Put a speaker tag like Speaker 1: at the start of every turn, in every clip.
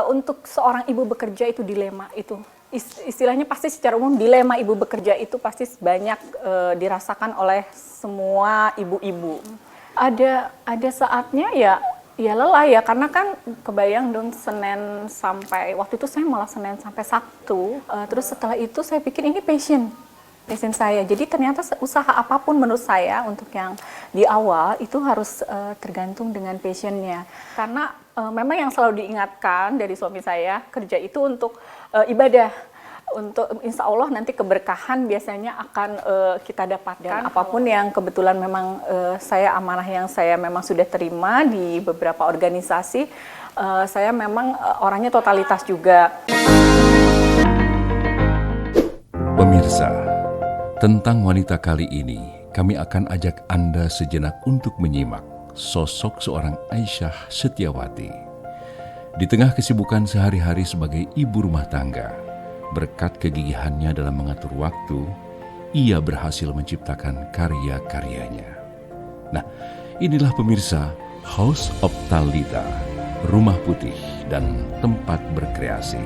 Speaker 1: Untuk seorang ibu bekerja itu dilema itu. Istilahnya pasti secara umum dilema ibu bekerja itu pasti banyak dirasakan oleh semua ibu-ibu. Ada saatnya ya lelah ya, karena kan kebayang dong Senin sampai, waktu itu saya malah Senin sampai Sabtu. Terus setelah itu saya pikir ini passion saya. Jadi ternyata usaha apapun menurut saya untuk yang di awal itu harus tergantung dengan passionnya. Karena memang yang selalu diingatkan dari suami saya, kerja itu untuk ibadah. Untuk insya Allah nanti keberkahan biasanya akan kita dapatkan. Dan apapun yang kebetulan memang saya amanah yang saya memang sudah terima di beberapa organisasi, saya memang orangnya totalitas juga.
Speaker 2: Pemirsa, tentang wanita kali ini, kami akan ajak Anda sejenak untuk menyimak sosok seorang Aisyah Setiawati. Di tengah kesibukan sehari-hari sebagai ibu rumah tangga, berkat kegigihannya dalam mengatur waktu, ia berhasil menciptakan karya-karyanya. Nah, inilah pemirsa House of Talita, rumah putih dan tempat berkreasi.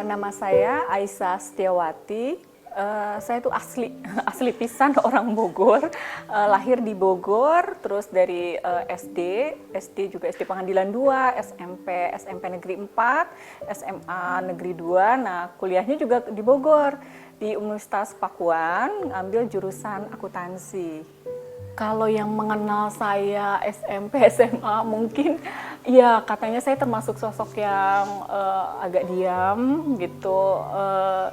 Speaker 1: Nama saya Aisyah Setiawati. Saya itu asli pisan orang Bogor, lahir di Bogor, terus dari SD juga SD Pengadilan 2, SMP Negeri 4, SMA Negeri 2. Nah, kuliahnya juga di Bogor, di Universitas Pakuan, ambil jurusan akuntansi. Kalau yang mengenal saya SMP, SMA mungkin ya katanya saya termasuk sosok yang agak diam gitu.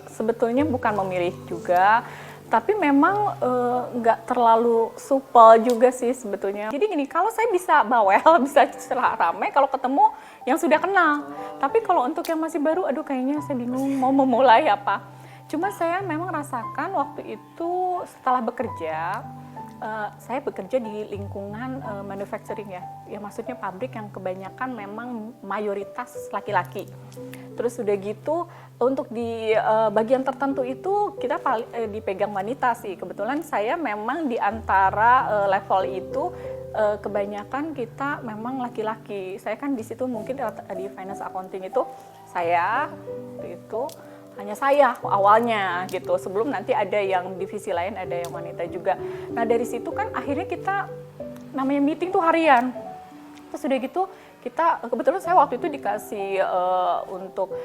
Speaker 1: Sebetulnya bukan memilih juga, tapi memang nggak terlalu supel juga sih sebetulnya. Jadi gini, kalau saya bisa bawel, bisa rame kalau ketemu yang sudah kenal. Tapi kalau untuk yang masih baru, aduh kayaknya saya bingung mau memulai apa. Cuma saya memang rasakan waktu itu setelah bekerja, saya bekerja di lingkungan manufacturing ya maksudnya pabrik yang kebanyakan memang mayoritas laki-laki. Terus udah gitu untuk di bagian tertentu itu kita dipegang wanita sih. Kebetulan saya memang di antara level itu kebanyakan kita memang laki-laki. Saya kan di situ mungkin di finance accounting itu saya itu hanya saya awalnya gitu, sebelum nanti ada yang divisi lain, ada yang wanita juga. Nah dari situ kan akhirnya kita namanya meeting tuh harian. Terus udah gitu kita, kebetulan saya waktu itu dikasih untuk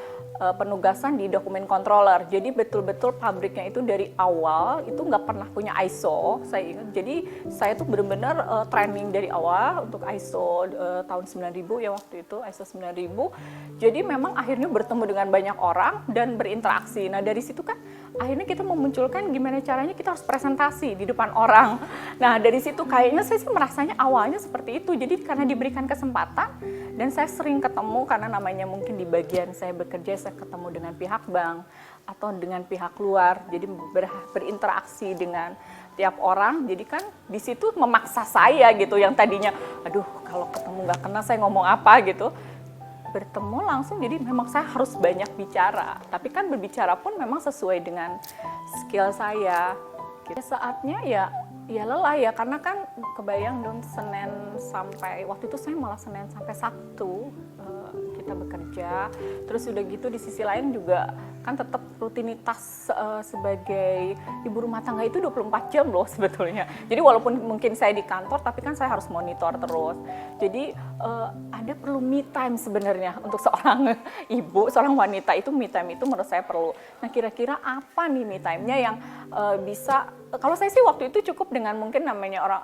Speaker 1: penugasan di dokumen controller. Jadi betul-betul pabriknya itu dari awal itu nggak pernah punya ISO, saya ingat. Jadi saya tuh benar-benar training dari awal untuk ISO tahun 9000 ya waktu itu, ISO 9000. Jadi memang akhirnya bertemu dengan banyak orang dan berinteraksi. Nah dari situ kan akhirnya kita memunculkan gimana caranya kita harus presentasi di depan orang. Nah dari situ kayaknya saya sih merasanya awalnya seperti itu. Jadi karena diberikan kesempatan dan saya sering ketemu, karena namanya mungkin di bagian saya bekerja, saya ketemu dengan pihak bank atau dengan pihak luar. Jadi berinteraksi dengan tiap orang. Jadi kan di situ memaksa saya gitu, yang tadinya aduh kalau ketemu nggak kenal saya ngomong apa gitu, bertemu langsung, jadi memang saya harus banyak bicara. Tapi kan berbicara pun memang sesuai dengan skill saya. Saatnya ya lelah ya, karena kan kebayang dong Senin sampai, waktu itu saya malah Senin sampai Sabtu kita bekerja. Terus udah gitu di sisi lain juga kan tetap rutinitas sebagai ibu rumah tangga itu 24 jam loh sebetulnya. Jadi walaupun mungkin saya di kantor, tapi kan saya harus monitor terus. Jadi ada perlu me time sebenarnya untuk seorang ibu, seorang wanita itu me time itu menurut saya perlu. Nah kira-kira apa nih me time-nya yang bisa, kalau saya sih waktu itu cukup dengan mungkin namanya orang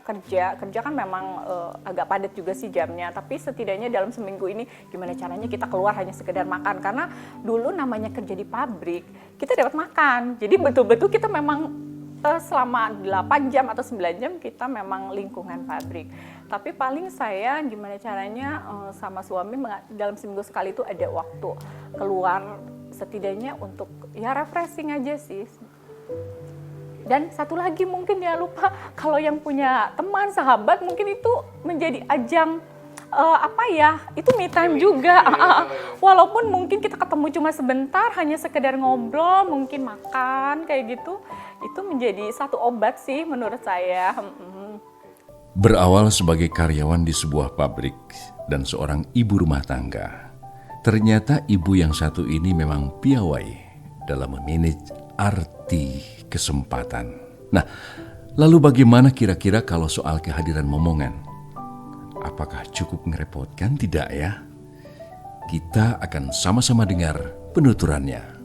Speaker 1: kerja kan memang agak padat juga sih jamnya, tapi setidaknya dalam seminggu ini gimana caranya kita keluar hanya sekedar makan, karena dulu namanya kerja di pabrik kita dapat makan, jadi betul-betul kita memang selama 8 jam atau 9 jam kita memang lingkungan pabrik. Tapi paling saya gimana caranya sama suami dalam seminggu sekali itu ada waktu keluar setidaknya untuk ya refreshing aja sih. Dan satu lagi mungkin ya lupa, kalau yang punya teman, sahabat mungkin itu menjadi ajang itu me time juga. Walaupun mungkin kita ketemu cuma sebentar, hanya sekedar ngobrol, mungkin makan kayak gitu, itu menjadi satu obat sih menurut saya.
Speaker 2: Berawal sebagai karyawan di sebuah pabrik dan seorang ibu rumah tangga, ternyata ibu yang satu ini memang piawai dalam memanage arti kesempatan. Nah, lalu bagaimana kira-kira kalau soal kehadiran momongan? Apakah cukup ngerepotkan? Tidak ya? Kita akan sama-sama dengar penuturannya.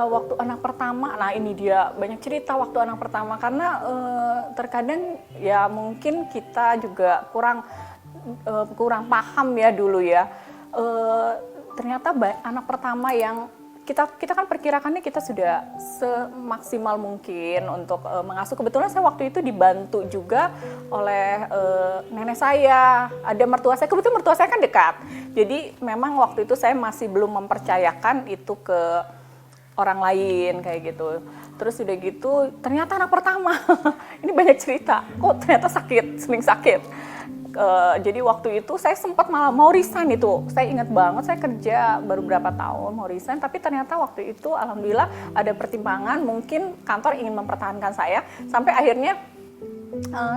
Speaker 1: Waktu anak pertama, nah ini dia banyak cerita waktu anak pertama karena terkadang ya mungkin kita juga kurang paham ya dulu ya. Ternyata anak pertama yang kita kan perkirakannya kita sudah semaksimal mungkin untuk mengasuh. Kebetulan saya waktu itu dibantu juga oleh nenek saya, ada mertua saya. Kebetulan mertua saya kan dekat. Jadi memang waktu itu saya masih belum mempercayakan itu ke orang lain kayak gitu. Terus udah gitu ternyata anak pertama ini banyak cerita. Kok ternyata sering sakit. Jadi waktu itu saya sempat malah mau resign itu. Saya ingat banget saya kerja baru berapa tahun mau resign, tapi ternyata waktu itu alhamdulillah ada pertimbangan, mungkin kantor ingin mempertahankan saya sampai akhirnya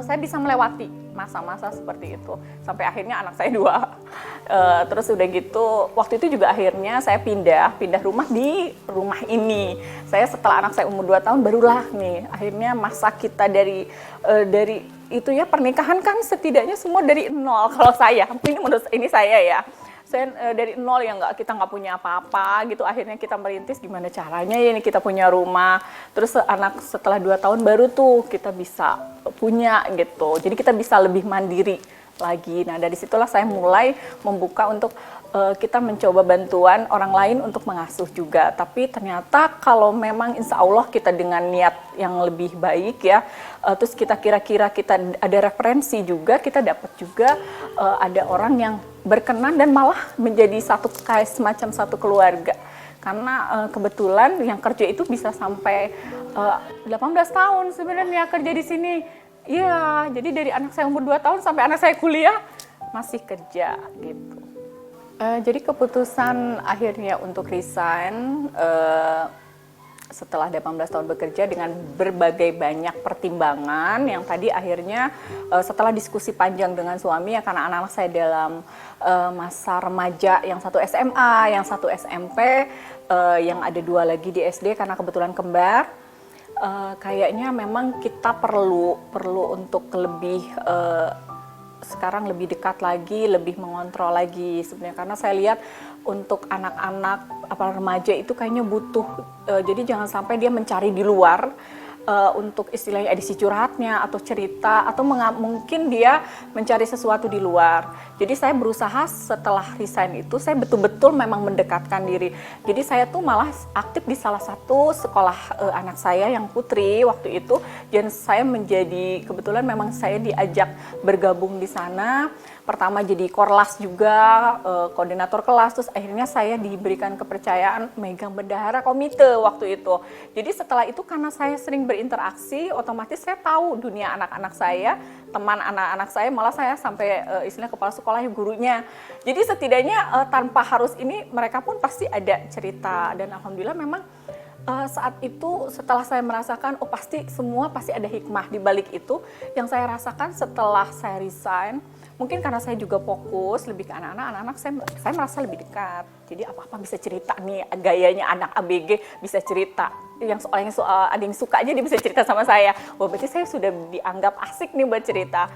Speaker 1: saya bisa melewati masa-masa seperti itu sampai akhirnya anak saya 2. Terus udah gitu waktu itu juga akhirnya saya pindah rumah di rumah ini. Saya setelah anak saya umur 2 tahun barulah nih akhirnya masa kita dari itu ya, pernikahan kan setidaknya semua dari nol kalau saya. Ini saya ya. Saya dari nol ya, kita nggak punya apa-apa gitu. Akhirnya kita merintis gimana caranya ya ini kita punya rumah. Terus anak setelah 2 tahun baru tuh kita bisa punya gitu. Jadi kita bisa lebih mandiri lagi. Nah dari situlah saya mulai membuka untuk kita mencoba bantuan orang lain untuk mengasuh juga. Tapi ternyata kalau memang insya Allah kita dengan niat yang lebih baik ya, terus kita kira-kira kita ada referensi juga, kita dapat juga ada orang yang berkenan dan malah menjadi kayak semacam satu keluarga. Karena kebetulan yang kerja itu bisa sampai 18 tahun sebenarnya kerja di sini. Iya, jadi dari anak saya umur 2 tahun sampai anak saya kuliah masih kerja gitu. Jadi keputusan akhirnya untuk resign setelah 18 tahun bekerja dengan berbagai banyak pertimbangan yang tadi akhirnya setelah diskusi panjang dengan suami ya, karena anak-anak saya dalam masa remaja, yang satu SMA, yang satu SMP, yang ada 2 lagi di SD karena kebetulan kembar. Kayaknya memang kita perlu untuk lebih sekarang lebih dekat lagi, lebih mengontrol lagi sebenarnya, karena saya lihat untuk anak-anak apalagi remaja itu kayaknya butuh, jadi jangan sampai dia mencari di luar untuk istilahnya edisi curhatnya atau cerita atau mungkin dia mencari sesuatu di luar. Jadi saya berusaha setelah resign itu saya betul-betul memang mendekatkan diri. Jadi saya tuh malah aktif di salah satu sekolah anak saya yang putri waktu itu, dan saya menjadi kebetulan memang saya diajak bergabung di sana. Pertama jadi korlas juga, koordinator kelas, terus akhirnya saya diberikan kepercayaan megang bendahara komite waktu itu. Jadi setelah itu karena saya sering berinteraksi, otomatis saya tahu dunia anak-anak saya, teman anak-anak saya, malah saya sampai istilah kepala sekolah gurunya. Jadi setidaknya tanpa harus ini mereka pun pasti ada cerita, dan alhamdulillah memang saat itu setelah saya merasakan semua pasti ada hikmah di balik itu. Yang saya rasakan setelah saya resign, mungkin karena saya juga fokus lebih ke anak-anak saya merasa lebih dekat. Jadi apa-apa bisa cerita nih, gayanya anak ABG bisa cerita. Yang soal ada yang suka aja dia bisa cerita sama saya. Wah, berarti saya sudah dianggap asik nih buat cerita.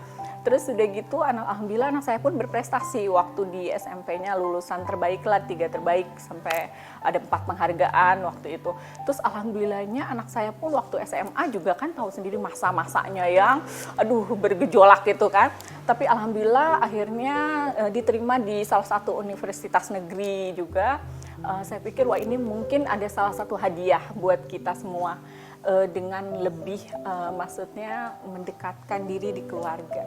Speaker 1: Terus udah gitu alhamdulillah anak saya pun berprestasi waktu di SMP-nya, lulusan terbaik lah, 3 terbaik sampai ada 4 penghargaan waktu itu. Terus alhamdulillahnya anak saya pun waktu SMA juga kan tahu sendiri masa-masanya yang bergejolak gitu kan. Tapi alhamdulillah akhirnya diterima di salah satu universitas negeri juga. Saya pikir wah ini mungkin ada salah satu hadiah buat kita semua. Dengan lebih maksudnya mendekatkan diri di keluarga.